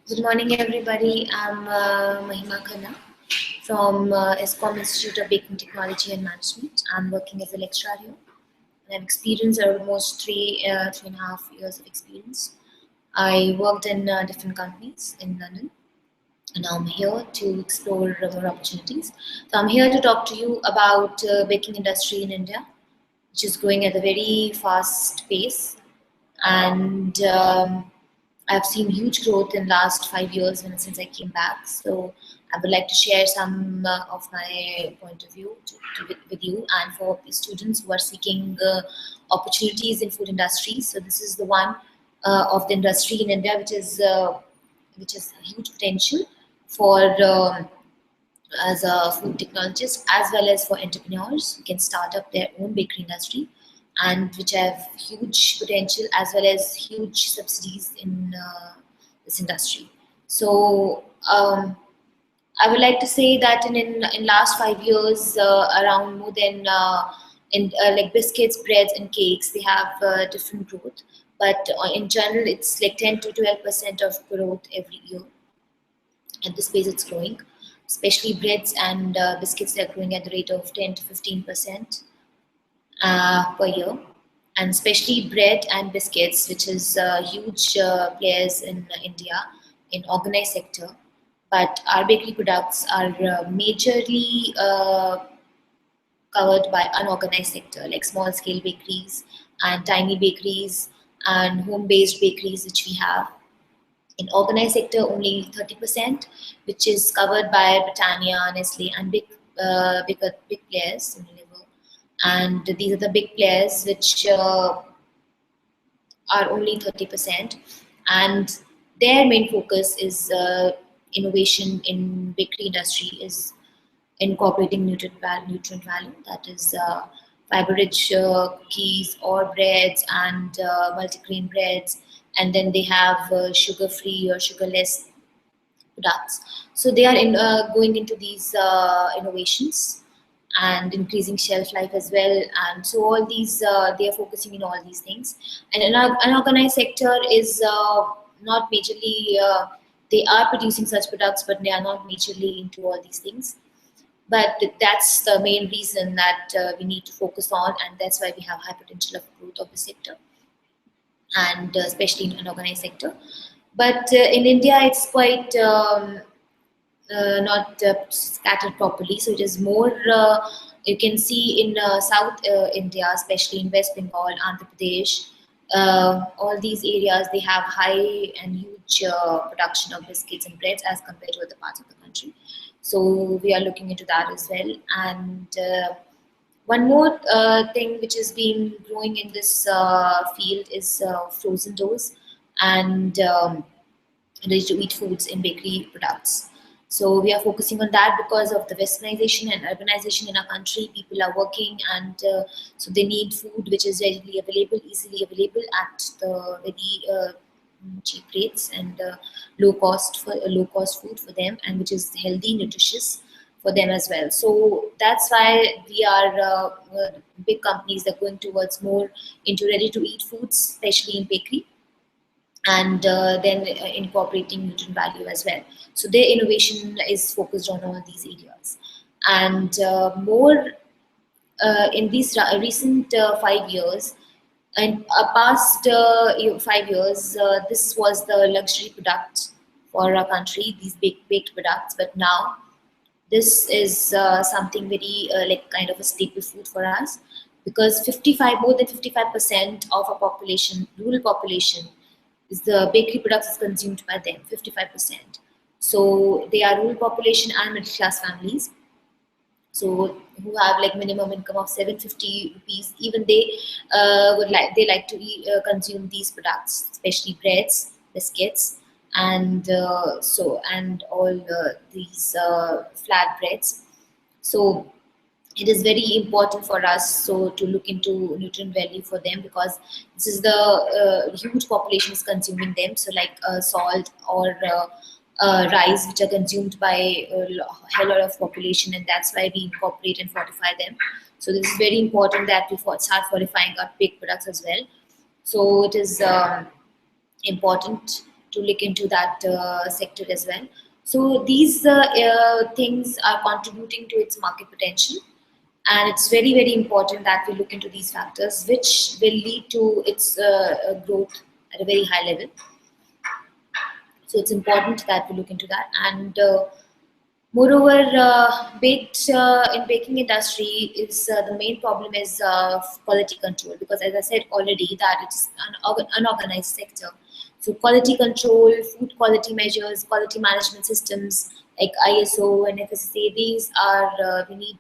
Good morning, everybody. I'm Mahima Khanna from ESCOM Institute of Baking Technology and Management. I'm working as a lecturer here, and I've experienced almost 3.5 years of experience. I worked in different companies in London, and I'm here to explore more opportunities. So I'm here to talk to you about baking industry in India, which is growing at a very fast pace, and I've seen huge growth in last 5 years since I came back. So I would like to share some of my point of view with you and for the students who are seeking opportunities in food industry. So this is the one of the industry in India which is a huge potential for as a food technologist as well as for entrepreneurs who can start up their own bakery industry and which have huge potential as well as huge subsidies in this industry. So I would like to say that in last 5 years, around more than in like biscuits, breads, and cakes, they have different growth. But in general, it's like 10 to 12% of growth every year. At this pace, it's growing. Especially breads and biscuits, they're growing at the rate of 10 to 15% per year, and especially bread and biscuits, which is huge players in India in organized sector. But our bakery products are majorly covered by unorganized sector, like small scale bakeries and tiny bakeries and home based bakeries, which we have. In organized sector, only 30%, which is covered by Britannia, Nestle, and big players. And these are the big players which are only 30%, and their main focus is innovation in bakery industry is incorporating nutrient value, that is fiber rich cookies or breads and multigrain breads, and then they have sugar free or sugarless products. So they are going into these innovations and increasing shelf life as well. And so all these they are focusing in all these things. And unorganized sector is not majorly. They are producing such products, but they are not majorly into all these things. But that's the main reason that we need to focus on, and that's why we have high potential of growth of the sector, and especially in unorganized sector. But in India, it's quite not scattered properly. So it is more, you can see in South India, especially in West Bengal, Andhra Pradesh, all these areas, they have high and huge production of biscuits and breads as compared to other parts of the country. So we are looking into that as well. And one more thing which has been growing in this field is frozen doughs and ready-to-eat foods in bakery products. So we are focusing on that because of the westernization and urbanization in our country. People are working, and so they need food which is readily available, easily available at the very cheap rates and low cost food for them, and which is healthy, nutritious for them as well. So that's why we are big companies that are going towards more into ready-to-eat foods, especially in bakery, and then incorporating nutrient value as well. So their innovation is focused on all these areas. And more in these recent 5 years, and past 5 years, this was the luxury product for our country, these baked products. But now this is something very like kind of a staple food for us, because more than 55% of our population, rural population, is the bakery products is consumed by them, 55%. So they are rural population and middle class families. So who have like minimum income of 750 rupees, even they like to consume these products, especially breads, biscuits, and and all these flat breads. So it is very important for us so to look into nutrient value for them, because this is the huge population is consuming them. So like salt or rice, which are consumed by a hell lot of population, and that's why we incorporate and fortify them. So this is very important that we start fortifying our baked products as well. So it is important to look into that sector as well. So these things are contributing to its market potential, and it's very important that we look into these factors, which will lead to its growth at a very high level. So it's important that we look into that. And moreover, in baking industry is the main problem is quality control, because as I said already that it's an unorganized sector. So quality control, food quality measures, quality management systems like ISO and FSSA, these are we need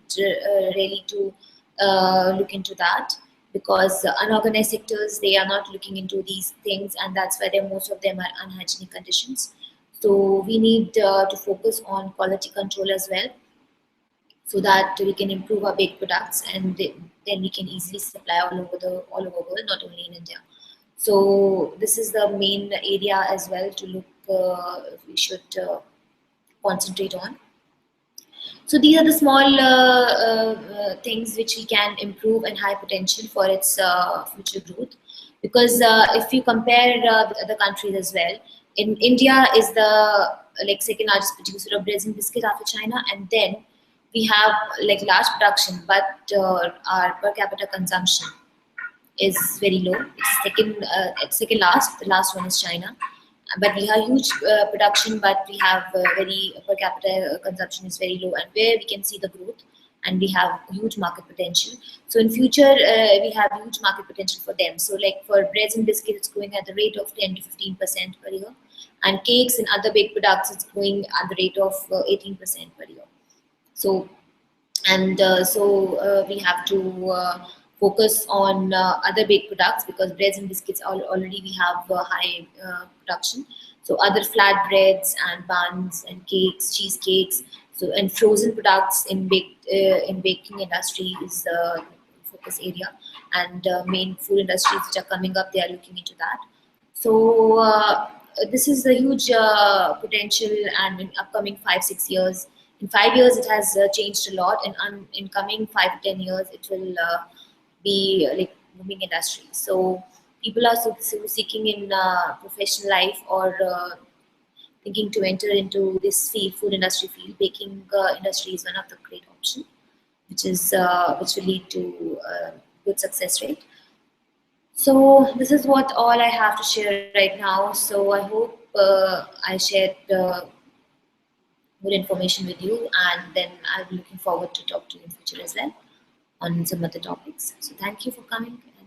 really to look into that, because unorganized sectors, they are not looking into these things, and that's why most of them are unhygienic conditions. So we need to focus on quality control as well, so that we can improve our baked products, and then we can easily supply all over world, not only in India. So this is the main area as well to look. We should concentrate on. So these are the small things which we can improve and high potential for its future growth. Because if you compare with other countries as well, in India is the like second largest producer of breads and biscuits after China, and then we have like large production, but our per capita consumption is very low. It's second last. The last one is China. But we have huge production, but we have very per capita consumption is very low, and where we can see the growth, and we have huge market potential. So in future, we have huge market potential for them. So like for breads and biscuits, it's growing at the rate of 10 to 15% per year, and cakes and other baked products, it's growing at the rate of 18% per year. So we have to focus on other baked products, because breads and biscuits already we have high production. So other flat breads and buns and cakes, cheesecakes, so and frozen products in baking industry is the focus area, and main food industries which are coming up, they are looking into that. So this is a huge potential, and in upcoming 5 6 years, in 5 years it has changed a lot, and in coming 5 to 10 years it will be like booming industry. So people are seeking in professional life, or thinking to enter into this field, food industry field. Baking industry is one of the great option, which will lead to good success rate. So this is what all I have to share right now. So I hope I shared good information with you, and then I'll be looking forward to talk to you in future as well on some other topics. So thank you for coming.